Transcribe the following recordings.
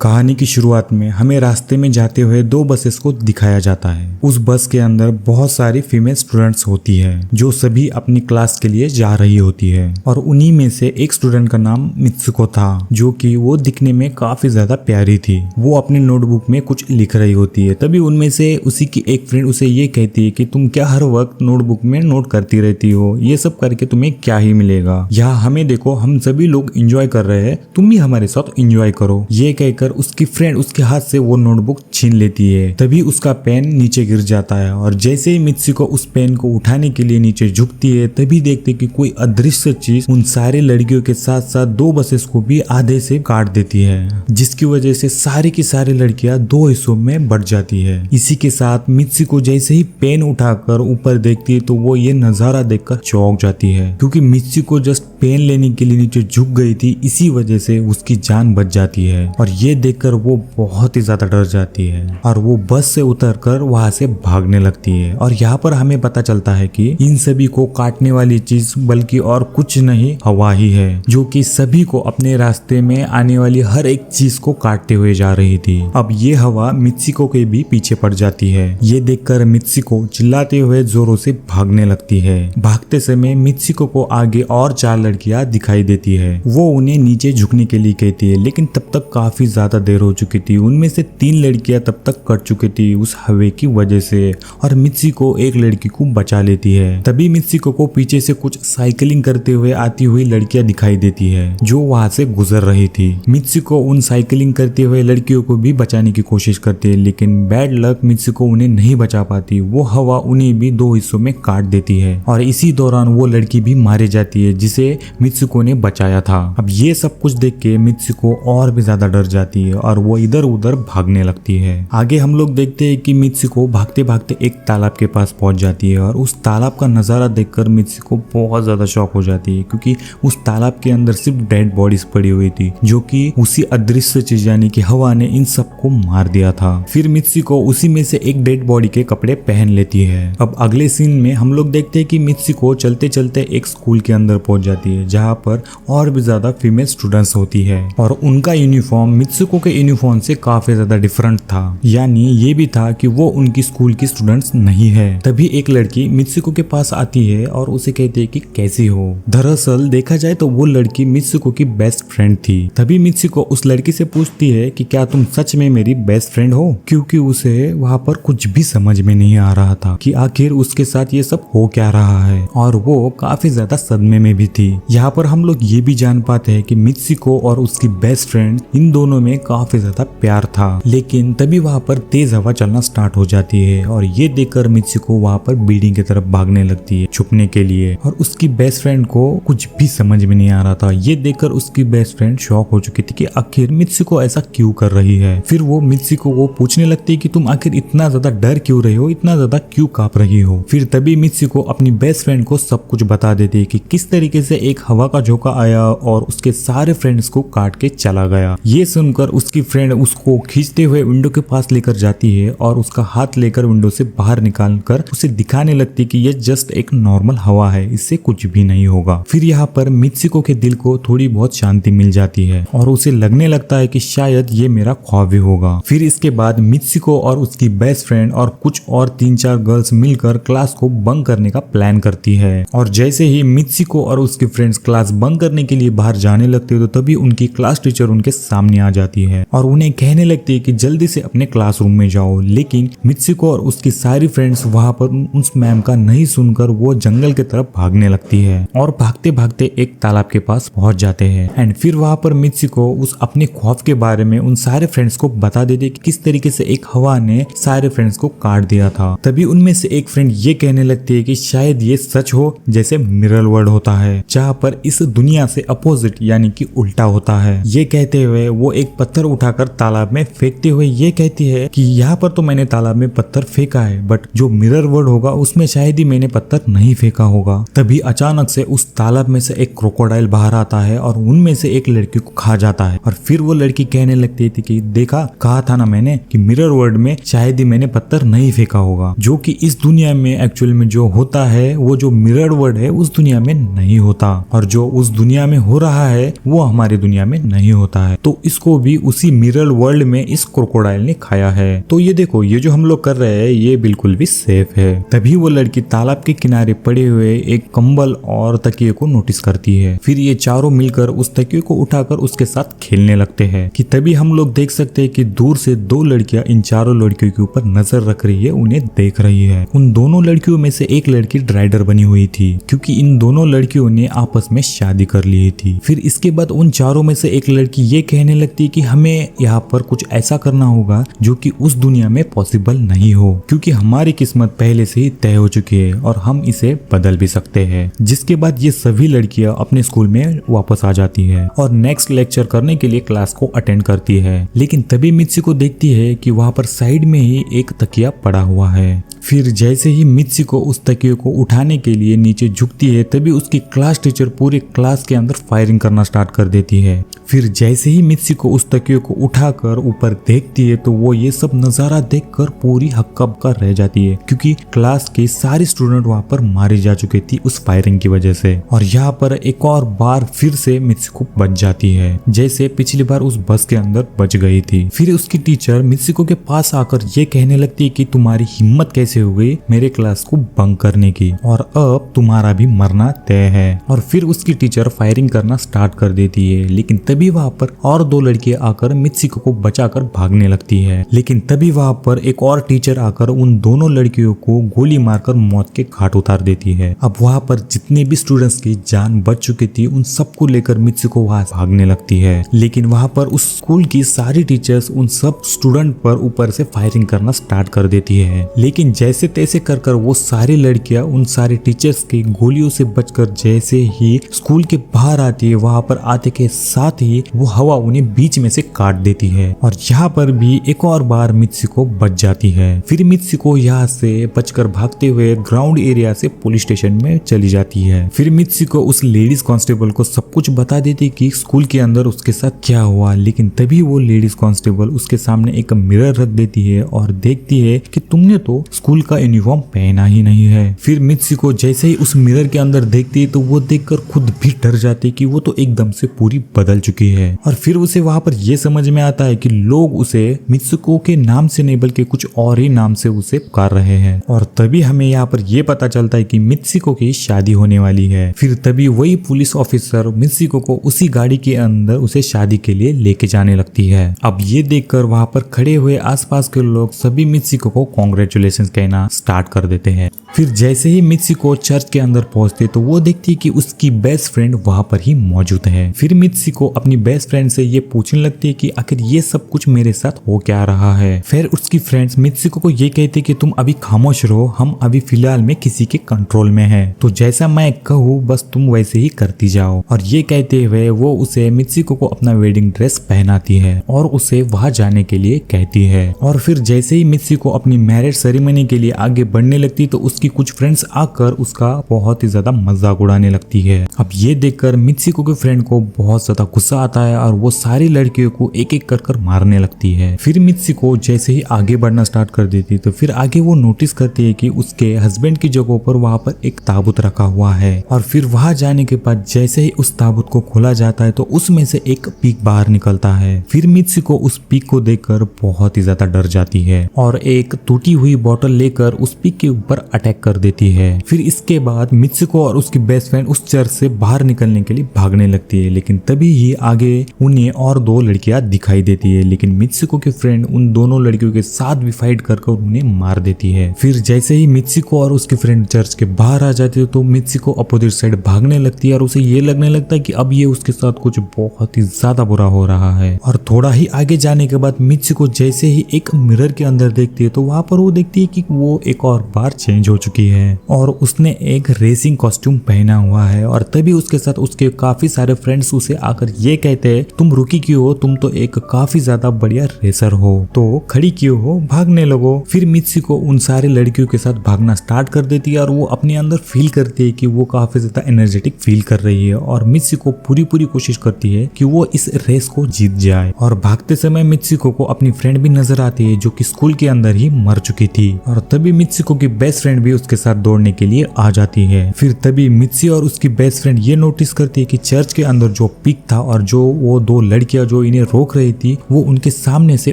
कहानी की शुरुआत में हमें रास्ते में जाते हुए दो बसेस को दिखाया जाता है। उस बस के अंदर बहुत सारी फीमेल स्टूडेंट्स होती है जो सभी अपनी क्लास के लिए जा रही होती है और उन्हीं में से एक स्टूडेंट का नाम मित्सुको था जो कि वो दिखने में काफी ज्यादा प्यारी थी। वो अपनी नोटबुक में कुछ लिख रही होती है। तभी उनमें से उसी की एक फ्रेंड उसे ये कहती है कि तुम क्या हर वक्त नोटबुक में नोट करती रहती हो, ये सब करके तुम्हें क्या ही मिलेगा। यहाँ हमें देखो, हम सभी लोग एंजॉय कर रहे हैं, तुम भी हमारे साथ एंजॉय करो। ये कहकर उसकी फ्रेंड उसके हाथ से वो नोटबुक छीन लेती है। तभी उसका पेन नीचे गिर जाता है और जैसे ही मित्सुको उस पेन को उठाने के लिए नीचे झुकती है तभी देखते कि कोई अदृश्य चीज उन सारे लड़कियों के साथ साथ दो बसेस को भी आधे से काट देती है, जिसकी वजह से सारी की सारी लड़कियां दो हिस्सों में बढ़ जाती है। इसी के साथ मित्सुको जैसे ही पेन उठाकर ऊपर देखती है तो वो ये नजारा देखकर चौंक जाती है, क्योंकि मित्सुको जस्ट पेन लेने के लिए नीचे झुक गई थी, इसी वजह से उसकी जान बच जाती है। और ये देखकर वो बहुत ही ज्यादा डर जाती है और वो बस से उतरकर वहां से भागने लगती है। और यहाँ पर हमें पता चलता है कि इन सभी को काटने वाली चीज बल्कि और कुछ नहीं, हवा ही है, जो कि सभी को अपने रास्ते में आने वाली हर एक चीज को काटते हुए जा रही थी। अब ये हवा मित्सुको के भी पीछे पड़ जाती है। ये देखकर मित्सुको चिल्लाते हुए जोरों से भागने लगती है। भागते समय मित्सुको को आगे और चार लड़कियां दिखाई देती है। वो उन्हें नीचे झुकने के लिए कहती है, लेकिन तब तक काफी ज्यादा देर हो चुकी थी। उनमें से तीन लड़कियां तब तक कट चुकी थी उस हवा की वजह से और मित्सुको एक लड़की को बचा लेती है। तभी मित्सुको को पीछे से कुछ साइकिलिंग करते हुए आती हुई लड़कियां दिखाई देती है जो वहां से गुजर रही थी। मित्सुको उन साइकिलिंग करते हुए लड़कियों को भी बचाने की कोशिश करती है, लेकिन बैड लक मित्सुको उन्हें नहीं बचा पाती। वो हवा उन्हें भी दो हिस्सों में काट देती है और इसी दौरान वो लड़की भी मारी जाती है जिसे मित्सुको ने बचाया था। अब ये सब कुछ देख के मित्सुको और भी ज्यादा डर जाती है और वो इधर उधर भागने लगती है। आगे हम लोग देखते हैं कि मित्सुको भागते भागते एक तालाब के पास पहुंच जाती है और उस तालाब का नजारा देखकर मित्सुको बहुत ज्यादा शॉक हो जाती है, क्योंकि उस तालाब के अंदर सिर्फ डेड बॉडीज पड़ी हुई थी जो कि उसी अदृश्य चीज यानी कि हवा ने इन सबको मार दिया था। फिर मित्सुको उसी में से एक डेड बॉडी के कपड़े पहन लेती है। अब अगले सीन में हम लोग देखते हैं कि मित्सुको चलते चलते एक स्कूल के अंदर पहुंच जाती है जहाँ पर और भी ज्यादा फीमेल स्टूडेंट्स होती है और उनका यूनिफॉर्म मित्सुको के यूनिफॉर्म से काफी ज्यादा डिफरेंट था, यानी ये भी था कि वो उनकी स्कूल की स्टूडेंट्स नहीं है। तभी एक लड़की मित्सुको के पास आती है और उसे कहती है कि कैसी हो। दरअसल देखा जाए तो वो लड़की मित्सुको की बेस्ट फ्रेंड थी। तभी मित्सुको उस लड़की से पूछती है कि क्या तुम सच में मेरी बेस्ट फ्रेंड हो, क्योंकि उसे वहाँ पर कुछ भी समझ में नहीं आ रहा था कि आखिर उसके साथ ये सब हो क्या रहा है और वो काफी ज्यादा सदमे में भी थी। यहाँ पर हम लोग ये भी जान पाते हैं कि मित्सुको और उसकी बेस्ट फ्रेंड इन दोनों में काफी ज्यादा प्यार था, लेकिन तभी वहाँ पर तेज हवा चलना स्टार्ट हो जाती है और ये देखकर मित्सुको वहाँ पर बिल्डिंग की तरफ भागने लगती है छुपने के लिए और उसकी बेस्ट फ्रेंड को कुछ भी समझ में नहीं आ रहा था। ये देखकर उसकी बेस्ट फ्रेंड शॉक हो चुकी थी कि आखिर मित्सुको ऐसा क्यों कर रही है। फिर वो मित्सुको को पूछने लगती है कि तुम आखिर इतना ज्यादा डर क्यों रही हो, इतना ज्यादा क्यों कांप रही हो। फिर तभी मित्सुको अपनी बेस्ट फ्रेंड को सब कुछ बता देती है कि किस तरीके से एक हवा का झोंका आया और उसके सारे फ्रेंड्स को काट के चला गया। ये सुनकर उसकी फ्रेंड उसको खींचते हुए विंडो के पास लेकर जाती है और उसका हाथ लेकर विंडो से बाहर निकालकर उसे दिखाने लगती कि ये जस्ट एक नॉर्मल हवा है, इससे कुछ भी नहीं होगा। फिर यहाँ पर मित्सुको के दिल को थोड़ी बहुत शांति मिल जाती है और उसे लगने लगता है कि शायद ये मेरा ख्वाब ही होगा। फिर इसके बाद मित्सुको और उसकी बेस्ट फ्रेंड और कुछ और 3-4 गर्ल्स मिलकर क्लास को बंक करने का प्लान करती है और जैसे ही मित्सुको और उसकी फ्रेंड्स क्लास बंक करने के लिए बाहर जाने लगते तो तभी उनकी क्लास टीचर उनके सामने आ जाती है और उन्हें कहने लगती है कि जल्दी से अपने क्लासरूम में जाओ। लेकिन मित्सुको और उसकी सारी फ्रेंड्स वहां पर उस मैम का नहीं सुनकर वो जंगल की तरफ भागने लगती है और भागते भागते एक तालाब के पास पहुंच जाते हैं। एंड फिर वहां पर मित्सुको उस अपने खौफ के बारे में उन सारे फ्रेंड्स को बता देती कि किस तरीके से एक हवा ने सारे फ्रेंड्स को काट दिया था। तभी उनमें से एक फ्रेंड ये कहने लगती है कि शायद ये सच हो जैसे मिरर वर्ल्ड होता है, जहाँ पर इस दुनिया से अपोजिट यानी कि उल्टा होता है। ये कहते हुए वो एक पत्थर उठाकर तालाब में फेंकते हुए ये कहती है कि यहाँ पर तो मैंने तालाब में पत्थर फेंका है, बट जो मिरर वर्ल्ड होगा उसमें शायद ही मैंने पत्थर नहीं फेंका होगा। तभी अचानक से उस तालाब में से एक क्रोकोडाइल बाहर आता है और उनमें से एक लड़की को खा जाता है और फिर वो लड़की कहने लगती थी कि देखा, कहा था ना मैंने कि मिरर वर्ल्ड में शायद ही मैंने पत्थर नहीं फेंका होगा, जो कि इस दुनिया में एक्चुअल में जो होता है वो जो मिरर वर्ल्ड है उस दुनिया में नहीं होता। और जो उस दुनिया में हो रहा है वो हमारी दुनिया में नहीं होता है। तो इसको भी उसी मिरर वर्ल्ड में इस क्रोकोडाइल ने खाया है। तो ये देखो, ये जो हम लोग कर रहे हैं ये बिल्कुल भी सेफ है। तभी वो लड़की तालाब के किनारे पड़े हुए एक कंबल और तकिए को नोटिस करती है। फिर ये चारों मिलकर उस तकिए को उठाकर उसके साथ खेलने लगते हैं कि तभी हम लोग देख सकते हैं कि दूर से दो लड़कियां इन चारों लड़कियों के ऊपर नजर रख रही है, उन्हें देख रही है। उन दोनों लड़कियों में से एक लड़की ड्राइडर बनी हुई थी क्योंकि इन दोनों लड़कियों ने आपस में शादी कर ली थी। फिर इसके बाद उन चारों में से एक लड़की ये कहने लगती है कि हमें यहाँ पर कुछ ऐसा करना होगा जो कि उस दुनिया में पॉसिबल नहीं हो, क्योंकि हमारी किस्मत पहले से ही तय हो चुकी है और हम इसे बदल भी सकते हैं। जिसके बाद ये सभी लड़कियां अपने स्कूल में वापस आ जाती है और नेक्स्ट लेक्चर करने के लिए क्लास को अटेंड करती है। लेकिन तभी मित्सुको देखती है कि वहाँ पर साइड में ही एक तकिया पड़ा हुआ है। फिर जैसे ही मित्सुको उस तकिए को उठाने के लिए नीचे झुकती है तभी उसकी क्लास टीचर पूरे क्लास के अंदर फायरिंग करना स्टार्ट कर देती है। फिर जैसे ही मित्सुको उस तकिए को उठाकर ऊपर देखती है तो वो ये सब नजारा देखकर पूरी हक्का बक्का रह जाती है, क्योंकि क्लास के सारे स्टूडेंट वहाँ पर मारे जा चुके थे उस फायरिंग की वजह से। और यहाँ पर एक और बार फिर से मित्सुको बच जाती है, जैसे पिछली बार उस बस के अंदर बच गई थी। फिर उसकी टीचर मित्सुको के पास आकर ये कहने लगती है कि तुम्हारी हिम्मत कैसे हो गई मेरे क्लास को बंक करने की, और अब तुम्हारा भी मरना तय है। और फिर उसकी टीचर फायरिंग करना स्टार्ट कर देती है। लेकिन तभी वहाँ पर और दो लड़कियां आकर मित्सुको को बचाकर भागने लगती है। लेकिन तभी वहाँ पर एक और टीचर आकर उन दोनों लड़कियों को गोली मारकर मौत के घाट उतार देती है। अब वहाँ पर जितने भी स्टूडेंट्स की जान बच चुकी थी उन सबको लेकर मित्सुको वहाँ भागने लगती है। लेकिन वहाँ पर उस स्कूल की सारी टीचर्स उन सब स्टूडेंट पर ऊपर से फायरिंग करना स्टार्ट कर देती है। लेकिन जैसे तैसे कर वो सारी लड़कियां उन सारे टीचर्स की गोलियों से बचकर जैसे ही स्कूल के बाहर आती है, वहां पर आते के साथ ही वो हवा उन्हें बीच में से काट देती है। और यहाँ पर भी एक और बार मित्सुको बच जाती है। फिर मित्सुको यहाँ से बचकर भागते हुए ग्राउंड एरिया से पुलिस स्टेशन में चली जाती है। फिर मित्सुको उस लेडीज कांस्टेबल को सब कुछ बता देती कि स्कूल के अंदर उसके साथ क्या हुआ। लेकिन तभी वो लेडीज कांस्टेबल उसके सामने एक मिरर रख देती है और देखती है कि तुमने तो स्कूल का यूनिफॉर्म पहना ही नहीं है। फिर मित्सुको जैसे ही उस मिरर के अंदर देखती है तो वो देखकर खुद भी डर जाती है कि वो तो एकदम से पूरी बदल चुकी है। और फिर उसे वहां पर ये समझ में आता है कि लोग उसे मित्सुको के नाम से नहीं बल्कि कुछ और ही नाम से उसे पुकार रहे हैं। और तभी हमें यहाँ पर ये पता चलता है कि मित्सुको की शादी होने वाली है। फिर तभी वही पुलिस ऑफिसर मित्सुको को उसी गाड़ी के अंदर उसे शादी के लिए लेके जाने लगती है। अब ये देखकर वहां पर खड़े हुए आसपास के लोग सभी मित्सुको को कांग्रेचुलेशंस कहना स्टार्ट कर देते हैं। फिर जैसे ही मित्सुको चर्च के अंदर पहुंचते तो वो देखती है कि उसकी बेस्ट फ्रेंड वहां पर ही मौजूद है। फिर मित्सुको अपनी बेस्ट फ्रेंड से ये पूछने लगती है कि आखिर ये सब कुछ मेरे साथ हो क्या रहा है। फिर उसकी फ्रेंड्स मित्सुको को ये कहते कि तुम अभी खामोश रहो, हम अभी फिलहाल में किसी के कंट्रोल में है, तो जैसा मैं कहूँ बस तुम वैसे ही करती जाओ। और ये कहते हुए वो उसे मित्सुको को अपना वेडिंग ड्रेस पहनाती है और उसे वहां जाने के लिए कहती है। और फिर जैसे ही मित्सुको अपनी मैरिज सेरेमनी के लिए आगे बढ़ने लगती तो उसकी कुछ फ्रेंड्स आकर उसका बहुत ही ज्यादा मजाक उड़ाने लगती है। अब ये देखकर मित्सुको के फ्रेंड को बहुत ज्यादा गुस्सा आता है और वो सारी लड़कियों को एक एक कर मारने लगती है। फिर मित्सुको जैसे ही आगे बढ़ना स्टार्ट कर देती तो फिर आगे वो नोटिस करती है कि उसके हस्बैंड की जगह पर वहां पर एक ताबूत रखा हुआ है। और फिर वहां जाने के बाद जैसे ही उस ताबूत को खोला जाता है तो उसमें से एक पीक बाहर निकलता है। फिर मित्सुको उस पीक को देखकर बहुत ही ज्यादा डर जाती है और एक टूटी हुई बोतल लेकर उस पीक के ऊपर अटैक कर देती है। फिर इसके बाद मित्सुको और उसकी बेस्ट फ्रेंड उस चर्च से बाहर निकलने के लिए भागने लगती है। लेकिन तभी ही आगे उन्हें और दो लड़कियां दिखाई देती है। लेकिन मित्सुको के फ्रेंड उन दोनों लड़कियों के साथ भी फाइट कर उन्हें मार देती है। फिर जैसे ही मित्सुको और उसके फ्रेंड चर्च के बाहर आ जाते हो तो मित्सुको अपोजिट साइड भागने लगती है और उसे ये लगने लगता है कि अब ये उसके साथ कुछ बहुत ही ज्यादा बुरा हो रहा है। और थोड़ा ही आगे जाने के बाद मित्सुको जैसे ही एक मिरर के अंदर देखती है तो वहां पर वो देखती है कि वो एक और बार चेंज हो चुकी है और उसने एक रेसिंग कॉस्ट्यूम पहना हुआ है। और तभी उसके साथ उसके काफी सारे फ्रेंड्स उसे आकर ये कहते हैं तुम रुकी क्यों हो, तुम तो एक काफी ज्यादा बढ़िया रेसर हो, तो खड़ी क्यों हो, भागने लगो। फिर मित्सुको उन सारे लड़कियों के साथ भागना स्टार्ट कर देती है और वो अपने अंदर फील करती है कि वो काफी ज्यादा एनर्जेटिक फील कर रही है। और मित्सुको पूरी कोशिश करती है कि वो इस रेस को जीत जाए। और भागते समय मित्सुको को अपनी फ्रेंड भी नजर आती है जो कि स्कूल के अंदर ही मर चुकी थी। और तभी मित्सुको की बेस्ट फ्रेंड भी उसके साथ दौड़ने के लिए आ जाती है। फिर तभी मित्सी और उसकी बेस्ट फ्रेंड ये नोटिस करती है कि चर्च के अंदर जो पिग था और जो वो दो लड़कियां जो इन्हें रोक रही थी वो उनके सामने से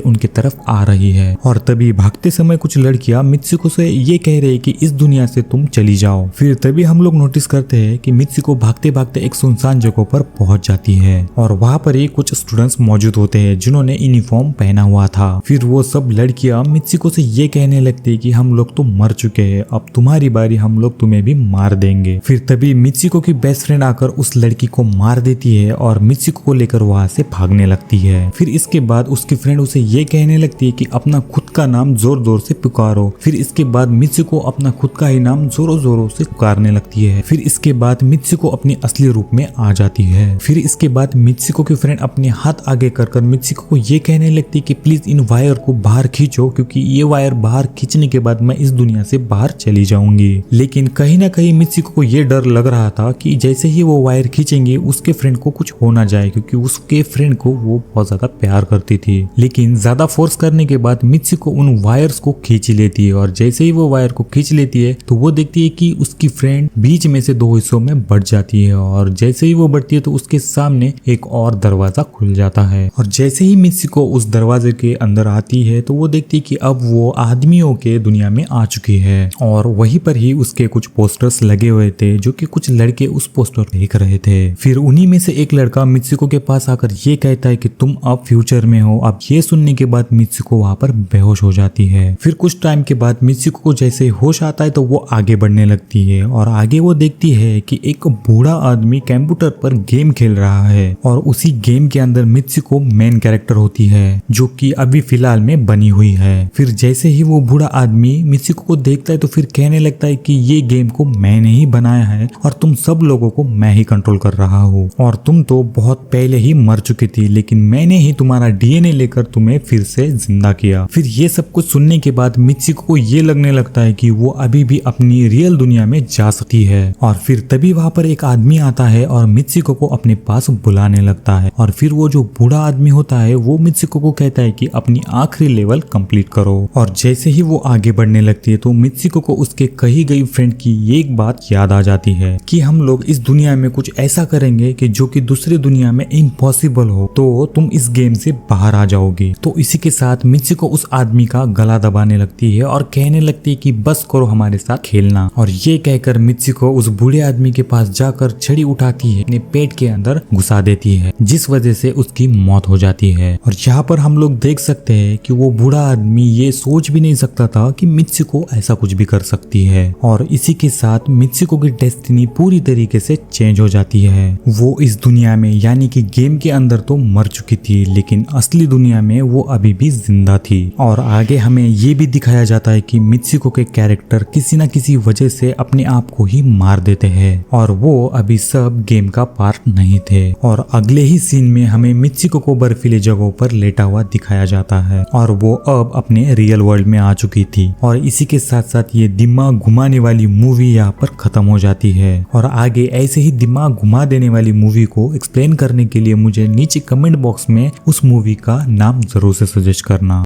उनके तरफ आ रही है। और तभी भागते समय कुछ लड़कियां मित्सुको से ये कह रही है कि इस दुनिया से तुम चली जाओ। फिर तभी हम लोग नोटिस करते हैं कि मित्सुको भागते भागते एक सुनसान जगह पर पहुंच जाती है और वहां पर ही कुछ स्टूडेंट्स मौजूद होते हैं जिन्होंने यूनिफॉर्म पहना हुआ था। फिर वो सब लड़कियां मित्सुको से ये कहने लगती है कि हम लोग तो मर चुके हैं, अब तुम्हारी बारी, हम लोग तुम्हें भी मार देंगे। फिर तभी मित्सुको की बेस्ट फ्रेंड आकर उस लड़की को मार देती है और मित्सुको को लेकर वहां से भागने लगती है। फिर इसके बाद उसकी फ्रेंड उसे ये कहने लगती है कि अपना खुद का नाम जोर जोर से पुकारो। फिर इसके बाद मित्सुको अपना खुद का ही नाम जोरों जोरों से पुकारने लगती है। फिर इसके बाद मित्सुको अपनी असली रूप में आ जाती है। फिर इसके बाद मित्सुको की फ्रेंड अपने हाथ आगे कर मित्सुको को ये कहने लगती है कि प्लीज इन वायर को बाहर खींचो, क्योंकि ये वायर बाहर खींचने के बाद मैं इस दुनिया से बाहर चली जाऊंगी। लेकिन कहीं ना कहीं मित्सुको को ये डर लग रहा था कि जैसे ही वो वायर खींचेंगे उसके फ्रेंड को कुछ हो ना जाए, क्योंकि उसके फ्रेंड को वो बहुत ज्यादा प्यार करती थी। लेकिन ज्यादा फोर्स करने के बाद मित्सुको उन वायर्स को खींच लेती है और जैसे ही वो वायर को खींच लेती है तो वो देखती है कि उसकी फ्रेंड बीच में से दो हिस्सों में बढ़ जाती है और जैसे ही वो बढ़ती है तो उसके सामने एक और दरवाजा खुल जाता है। और जैसे ही मित्सुको उस दरवाजे के अंदर आती है तो वो देखती है कि अब वो आदमियों के दुनिया में आ चुकी है और वहीं पर ही उसके कुछ पोस्टर्स लगे हुए थे जो कि कुछ लड़के उस पोस्टर देख रहे थे। फिर उन्हीं में से एक लड़का मित्सुको के पास आकर ये कहता है कि तुम अब फ्यूचर में हो। अब ये सुनने के बाद मित्सुको वहां पर बेहोश हो जाती है। फिर कुछ टाइम के बाद मित्सुको को जैसे होश आता है तो वो आगे बढ़ने लगती है और आगे वो देखती है कि एक बूढ़ा आदमी कंप्यूटर पर गेम खेल रहा है और उसी गेम के अंदर मित्सुको मेन कैरेक्टर होती है जो कि अभी फिलहाल में बनी हुई है। फिर जैसे ही वो बूढ़ा आदमी मित्सुको को देखता है तो फिर कहने लगता है कि ये गेम को मैंने ही बनाया है और तुम सब लोगों को मैं ही कंट्रोल कर रहा हूँ और तुम तो बहुत पहले ही मर चुकी थी, लेकिन मैंने ही तुम्हारा डीएनए लेकर तुम्हें फिर से जिंदा किया। फिर ये सब कुछ सुनने के बाद मित्सुको को ये लगने लगता है कि वो अभी भी अपनी रियल दुनिया में जा सकती है। और फिर तभी वहां पर एक आदमी आता है और मित्सुको को अपने पास बुलाने लगता है और फिर वो जो बूढ़ा आदमी होता है वो मित्सुको को कहता है कि अपनी आखिरी लेवल कंप्लीट करो। और जैसे ही वो आगे बढ़ने लगती है तो मित्सुको को उसके कही गई फ्रेंड की ये एक बात याद आ जाती है कि हम लोग इस दुनिया में कुछ ऐसा करेंगे कि जो कि दूसरी दुनिया में इम्पॉसिबल हो, तो तुम इस गेम से बाहर आ जाओगी। तो इसी के साथ मित्सुको उस आदमी का गला दबाने लगती है और कहने लगती है कि बस करो हमारे साथ खेलना। और ये कहकर मित्सुको उस बूढ़े आदमी के पास जाकर छड़ी उठाती है, अपने पेट के अंदर घुसा देती है, जिस वजह से उसकी मौत हो जाती है। और यहाँ पर हम लोग देख सकते हैं कि वो बूढ़ा आदमी ये सोच भी नहीं सकता था कि मित्सुको ऐसा कुछ भी कर सकती है। और इसी के साथ मित्सुको की डेस्टिनी पूरी तरीके से चेंज हो जाती है। वो इस दुनिया में यानी कि गेम के अंदर तो मर चुकी थी, लेकिन असली दुनिया में वो अभी भी जिंदा थी। और आगे हमें ये भी दिखाया जाता है कि मित्सुको के कैरेक्टर किसी न किसी वजह से अपने आप को ही मार देते हैं और वो अभी सब गेम का पार्ट नहीं थे। और अगले ही सीन में हमें मित्सुको को बर्फीले जगहों पर लेटा हुआ दिखाया जाता है और वो अब अपने रियल वर्ल्ड में आ चुकी थी। और इसी के साथ साथ ये दिमाग घुमाने वाली मूवी यहाँ पर खत्म हो जाती है। और आगे ऐसे ही दिमाग घुमा देने वाली मूवी को एक्सप्लेन करने के लिए मुझे नीचे कमेंट बॉक्स में उस मूवी का नाम जरूर से सजेस्ट करना।